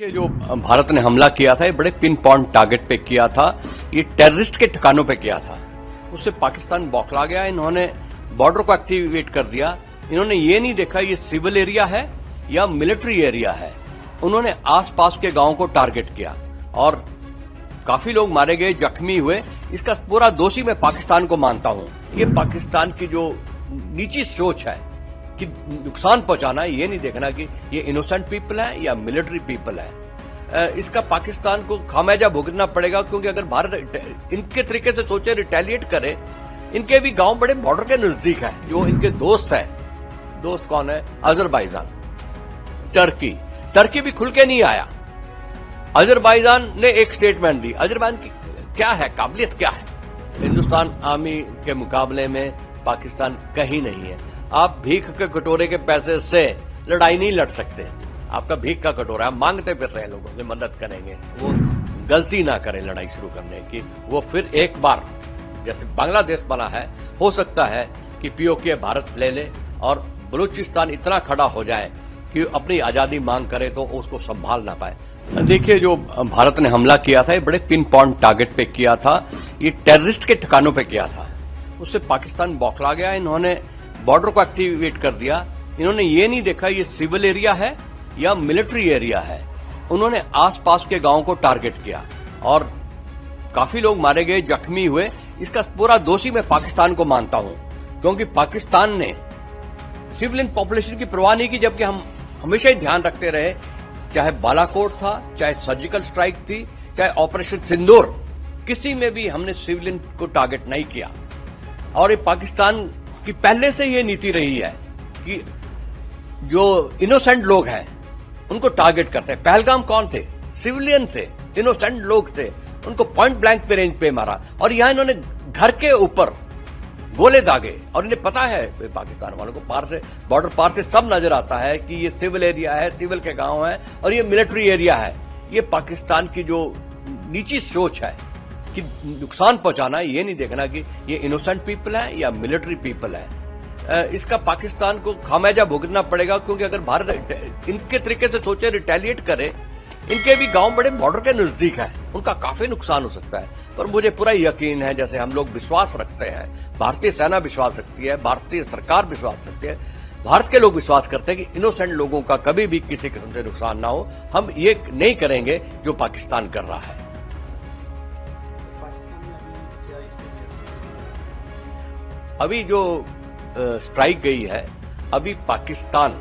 देखिए, जो भारत ने हमला किया था ये बड़े पिन पॉइंट टारगेट पे किया था। ये टेररिस्ट के ठिकानों पे किया था। उससे पाकिस्तान बौखला गया। इन्होंने बॉर्डर को एक्टिवेट कर दिया। इन्होंने ये नहीं देखा ये सिविल एरिया है या मिलिट्री एरिया है। उन्होंने आसपास के गांवों को टारगेट किया और काफी लोग मारे गए, जख्मी हुए। इसका पूरा दोषी मैं पाकिस्तान को मानता हूं। ये पाकिस्तान की जो नीची सोच है कि नुकसान पहुंचाना है, ये नहीं देखना कि ये इनोसेंट पीपल है या मिलिट्री पीपल है। इसका पाकिस्तान को खामियाजा भुगतना पड़ेगा, क्योंकि अगर भारत इनके तरीके से सोचे, रिटेलिएट करे। इनके भी गांव बड़े बॉर्डर के नजदीक है। जो इनके दोस्त है, दोस्त कौन है? अजरबैजान, टर्की भी खुल के नहीं आया। अजरबैजान ने एक स्टेटमेंट दी। अजरबैजान की क्या है, काबिलियत क्या है? हिंदुस्तान आर्मी के मुकाबले में पाकिस्तान कहीं नहीं है। आप भीख के कटोरे के पैसे से लड़ाई नहीं लड़ सकते। आपका भीख का कटोरा, आप मांगते फिर रहे लोगों से मदद करेंगे। वो गलती ना करें लड़ाई शुरू करने की। वो फिर एक बार जैसे बांग्लादेश बना है, हो सकता है कि पीओके भारत ले ले और बलूचिस्तान इतना खड़ा हो जाए कि अपनी आजादी मांग करे तो उसको संभाल ना पाए। देखिए, जो भारत ने हमला किया था ये बड़े पिन पॉइंट टारगेट पे किया था। ये टेररिस्ट के ठिकानों पे किया था। उससे पाकिस्तान बौखला गया। इन्होंने बॉर्डर को एक्टिवेट कर दिया। इन्होंने ये नहीं देखा ये सिविल एरिया है या मिलिट्री एरिया है। उन्होंने आसपास के गांवों को टारगेट किया और काफी लोग मारे गए, जख्मी हुए। इसका पूरा दोषी मैं पाकिस्तान को मानता हूं, क्योंकि पाकिस्तान ने सिविलियन पॉपुलेशन की परवाह नहीं की, जबकि हम हमेशा ही ध्यान रखते रहे, चाहे बालाकोट था, चाहे सर्जिकल स्ट्राइक थी, चाहे ऑपरेशन सिंदूर, किसी में भी हमने सिविलियन को टारगेट नहीं किया। और ये पाकिस्तान की पहले से ये नीति रही है कि जो इनोसेंट लोग हैं उनको टारगेट करते हैं। पहलगाम कौन थे? सिविलियन थे, इनोसेंट लोग थे। उनको पॉइंट ब्लैंक पे रेंज पे मारा और यहां इन्होंने घर के ऊपर गोले दागे। और इन्हें पता है, पाकिस्तान वालों को पार से, बॉर्डर पार से सब नजर आता है कि ये सिविल एरिया है, सिविल के गांव है और ये मिलिट्री एरिया है। ये पाकिस्तान की जो नीची सोच है कि नुकसान पहुंचाना है, ये नहीं देखना कि ये इनोसेंट पीपल है या मिलिट्री पीपल है। इसका पाकिस्तान को खामियाजा भुगतना पड़ेगा, क्योंकि अगर भारत इनके तरीके से सोचे, रिटेलिएट करे। इनके भी गांव बड़े बॉर्डर के नजदीक है, उनका काफी नुकसान हो सकता है। पर मुझे पूरा यकीन है, जैसे हम लोग विश्वास रखते हैं, भारतीय सेना विश्वास रखती है, भारतीय सरकार विश्वास रखती है, भारत के लोग विश्वास करते हैं कि इनोसेंट लोगों का कभी भी किसी किस्म से नुकसान ना हो। हम ये नहीं करेंगे जो पाकिस्तान कर रहा है। अभी जो स्ट्राइक गई है, अभी पाकिस्तान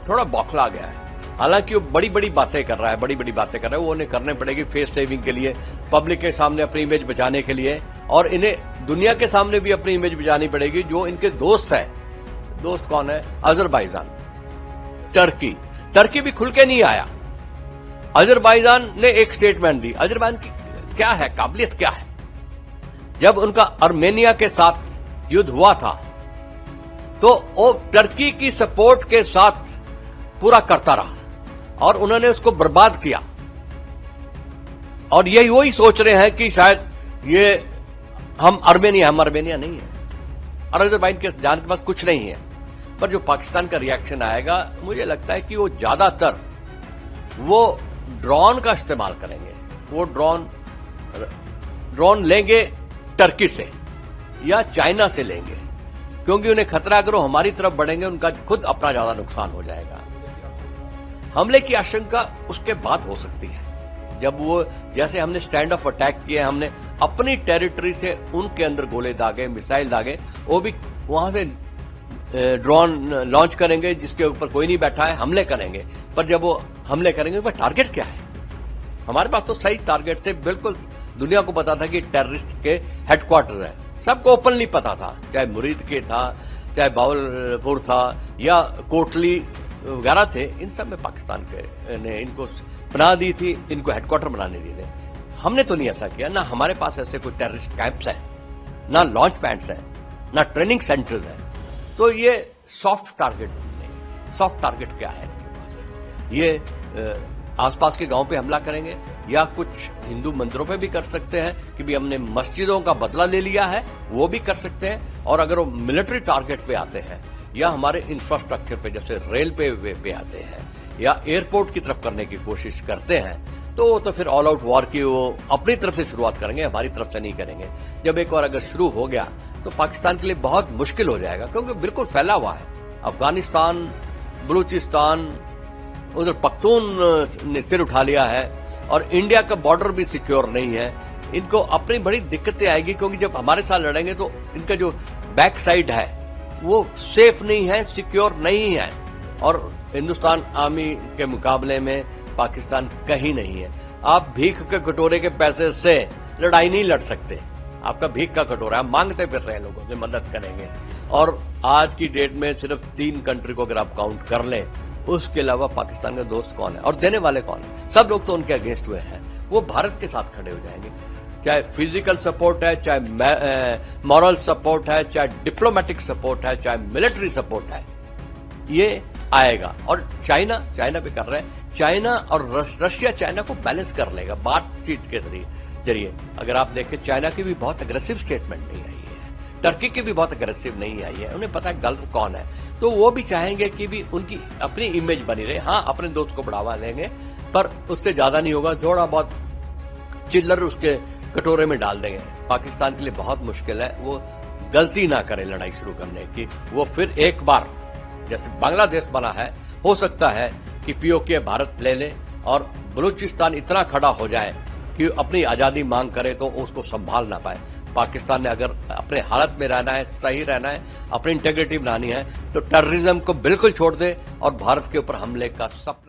थोड़ा बौखला गया है। हालांकि वो बड़ी बड़ी बातें कर रहा है, वो उन्हें करने पड़ेगी फेस सेविंग के लिए, पब्लिक के सामने अपनी इमेज बचाने के लिए, और इन्हें दुनिया के सामने भी अपनी इमेज बचानी पड़ेगी। जो इनके दोस्त है, दोस्त कौन है? अजरबैजान, टर्की भी खुल के नहीं आया। अजरबैजान ने एक स्टेटमेंट दी। अजरबैजान की क्या है, काबिलियत क्या है? जब उनका आर्मेनिया के साथ युद्ध हुआ था तो वो टर्की की सपोर्ट के साथ पूरा करता रहा और उन्होंने उसको बर्बाद किया। और यही वही सोच रहे हैं कि शायद ये हम आर्मेनिया नहीं है और अजरबैजान के जान के पास कुछ नहीं है। पर जो पाकिस्तान का रिएक्शन आएगा, मुझे लगता है कि वो ज्यादातर वो ड्रोन का इस्तेमाल करेंगे। वो ड्रोन लेंगे टर्की से या चाइना से लेंगे, क्योंकि उन्हें खतरा अगर वो हमारी तरफ बढ़ेंगे, उनका खुद अपना ज्यादा नुकसान हो जाएगा। हमले की आशंका उसके बाद हो सकती है, जब वो, जैसे हमने स्टैंड ऑफ अटैक किए, हमने अपनी टेरिटरी से उनके अंदर गोले दागे, मिसाइल दागे। वो भी वहां से ड्रोन लॉन्च करेंगे जिसके ऊपर कोई नहीं बैठा है, हमले करेंगे। पर जब वो हमले करेंगे, वह टारगेट क्या है? हमारे पास तो सही टारगेट थे, बिल्कुल दुनिया को पता था कि टेररिस्ट के हेडक्वार्टर है। सबको ओपनली पता था, चाहे मुरीद के था, चाहे बावलपुर था या कोटली वगैरह थे। इन सब में पाकिस्तान के ने इनको बना दी थी, इनको हेडक्वार्टर बनाने दिए थे। हमने तो नहीं ऐसा किया। ना हमारे पास ऐसे कोई टेररिस्ट कैंप्स हैं, ना लॉन्च पैड्स हैं, ना ट्रेनिंग सेंटर्स हैं। तो ये सॉफ्ट टारगेट नहीं। सॉफ्ट टारगेट क्या है? ये आसपास के गांव पे हमला करेंगे या कुछ हिंदू मंदिरों पे भी कर सकते हैं कि भी हमने मस्जिदों का बदला ले लिया है, वो भी कर सकते हैं। और अगर वो मिलिट्री टारगेट पे आते हैं या हमारे इंफ्रास्ट्रक्चर पे जैसे रेल पे आते हैं या एयरपोर्ट की तरफ करने की कोशिश करते हैं, तो फिर ऑल आउट वॉर की वो अपनी तरफ से शुरुआत करेंगे, हमारी तरफ से नहीं करेंगे। जब एक बार अगर शुरू हो गया तो पाकिस्तान के लिए बहुत मुश्किल हो जाएगा, क्योंकि बिल्कुल फैला हुआ है। अफगानिस्तान, बलूचिस्तान, उधर पख्तून ने सिर उठा लिया है और इंडिया का बॉर्डर भी सिक्योर नहीं है। इनको अपनी बड़ी दिक्कतें आएगी, क्योंकि जब हमारे साथ लड़ेंगे तो इनका जो बैक साइड है वो सेफ नहीं है, सिक्योर नहीं है, और हिंदुस्तान आर्मी के मुकाबले में पाकिस्तान कहीं नहीं है। आप भीख के कटोरे के पैसे से लड़ाई नहीं लड़ सकते। आपका भीख का कटोरा है, मांगते फिर रहे लोगों से मदद करेंगे। और आज की डेट में सिर्फ 3 कंट्री को अगर आप काउंट कर लें, उसके अलावा पाकिस्तान का दोस्त कौन है और देने वाले कौन है? सब लोग तो उनके अगेंस्ट हुए हैं। वो भारत के साथ खड़े हो जाएंगे, चाहे फिजिकल सपोर्ट है, चाहे मॉरल सपोर्ट है, चाहे डिप्लोमेटिक सपोर्ट है, चाहे मिलिट्री सपोर्ट है, ये आएगा। और चाइना भी कर रहे हैं। चाइना और रशिया चाइना को बैलेंस कर लेगा बातचीत के जरिए। अगर आप देखें, चाइना की भी बहुत अग्रेसिव स्टेटमेंट नहीं आई है, टर्की की भी बहुत अग्रेसिव नहीं आई है। उन्हें पता है गल्फ कौन है, तो वो भी चाहेंगे कि भी उनकी अपनी इमेज बनी रहे। हाँ, अपने दोस्त को बढ़ावा देंगे, पर उससे ज्यादा नहीं होगा, थोड़ा बहुत चिल्लर उसके कटोरे में डाल देंगे। पाकिस्तान के लिए बहुत मुश्किल है वो गलती ना करे लड़ाई शुरू करने की। वो फिर एक बार जैसे बांग्लादेश बना है, हो सकता है कि पीओके भारत ले ले और बलूचिस्तान इतना खड़ा हो जाए कि अपनी आजादी मांग करे तो उसको संभाल ना पाए। पाकिस्तान ने अगर अपने हालत में रहना है, सही रहना है, अपनी इंटेग्रिटी बनानी है, तो टेररिज्म को बिल्कुल छोड़ दे और भारत के ऊपर हमले का सपना